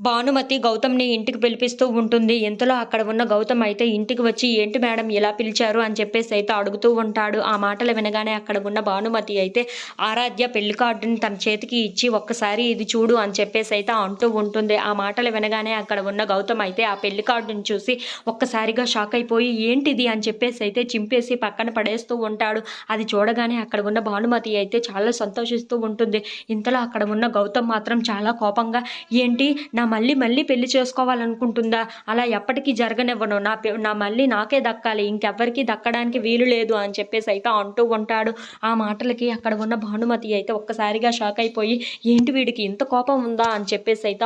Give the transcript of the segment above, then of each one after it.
భానుమతి గౌతమ్‌ని ఇంటికి పిలిపిస్తూ ఉంటుంది. ఇంతలో అక్కడ ఉన్న గౌతమ్ అయితే ఇంటికి వచ్చి, "ఏంటి మేడం ఇలా పిలిచారు?" అని చెప్పేసైతే అడుగుతూ ఉంటాడు. ఆ మాటలు వినగానే అక్కడ ఉన్న భానుమతి అయితే ఆరాధ్య పెళ్లి కార్డుని తన చేతికి ఇచ్చి, "ఒక్కసారి ఇది చూడు" అని చెప్పేసైతే అంటూ ఉంటుంది. ఆ మాటలు వినగానే అక్కడ ఉన్న గౌతమ్ అయితే ఆ పెళ్లి కార్డుని చూసి ఒక్కసారిగా షాక్ అయిపోయి, "ఏంటిది?" అని చెప్పేసైతే చింపేసి పక్కన పడేస్తూ ఉంటాడు. అది చూడగానే అక్కడ ఉన్న భానుమతి అయితే చాలా సంతోషిస్తూ ఉంటుంది. ఇంతలో అక్కడ ఉన్న గౌతమ్ మాత్రం చాలా కోపంగా, "ఏంటి నా మళ్ళీ మళ్ళీ పెళ్లి చేసుకోవాలనుకుంటుందా? అలా ఎప్పటికీ జరగనివ్వను. నా మళ్ళీ నాకే దక్కాలి. ఇంకెవ్వరికీ దక్కడానికి వీలు లేదు" అని చెప్పేసైతే అంటూ ఉంటాడు. ఆ మాటలకి అక్కడ ఉన్న భానుమతి అయితే ఒక్కసారిగా షాక్ అయిపోయి, "ఏంటి వీడికి ఇంత కోపం ఉందా?" అని చెప్పేసైతే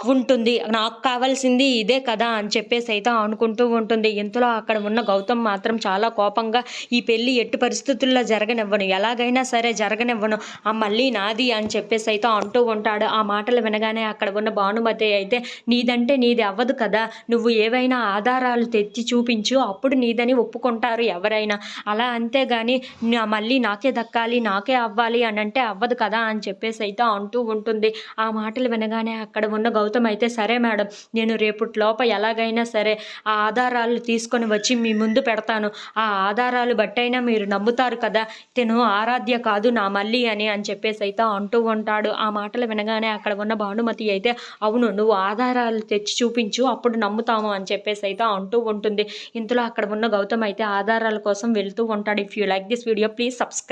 ఉంటుంది. నాకు కావాల్సింది ఇదే కదా! అని చెప్పేసైతే అనుకుంటూ ఉంటుంది. ఇంతలో అక్కడ ఉన్న గౌతమ్ మాత్రం చాలా కోపంగా, "ఈ పెళ్లి ఎట్టి పరిస్థితుల్లో జరగనివ్వను. ఎలాగైనా సరే జరగనివ్వను. మళ్ళీ నాది" అని చెప్పేసైతే అంటూ ఉంటాడు. ఆ మాటలు వినగానే అక్కడ ఉన్న భానుమతి అయితే, "నీదంటే నీది అవ్వదు కదా! నువ్వు ఏవైనా ఆధారాలు తెచ్చి చూపించు. అప్పుడు నీదని ఒప్పుకుంటారు ఎవరైనా. అలా అంతేగాని మళ్ళీ నాకే దక్కాలి, నాకే అవ్వాలి అనంటే అవ్వదు కదా!" అని చెప్పేసైతే అంటూ ఉంటుంది. ఆ మాటలు వినగానే అక్కడ ఉన్న గౌతమ్ అయితే, "సరే మేడం, నేను రేపటిలోపు ఎలాగైనా సరే ఆ ఆధారాలు తీసుకొని వచ్చి మీ ముందు పెడతాను. ఆ ఆధారాలు బట్టైనా మీరు నమ్ముతారు కదా! తిను ఆరాధ్య కాదు నా మల్లి అని చెప్పేసైతే అంటూ ఉంటాడు. ఆ మాటలు వినగానే అక్కడ ఉన్న భానుమతి అయితే, "అవును, నువ్వు ఆధారాలు తెచ్చి చూపించు, అప్పుడు నమ్ముతాము" అని చెప్పేసైతే అంటూ ఉంటుంది. ఇంతలో అక్కడ ఉన్న గౌతమ్ అయితే ఆధారాల కోసం వెళ్తూ ఉంటాడు. If you like this video please subscribe.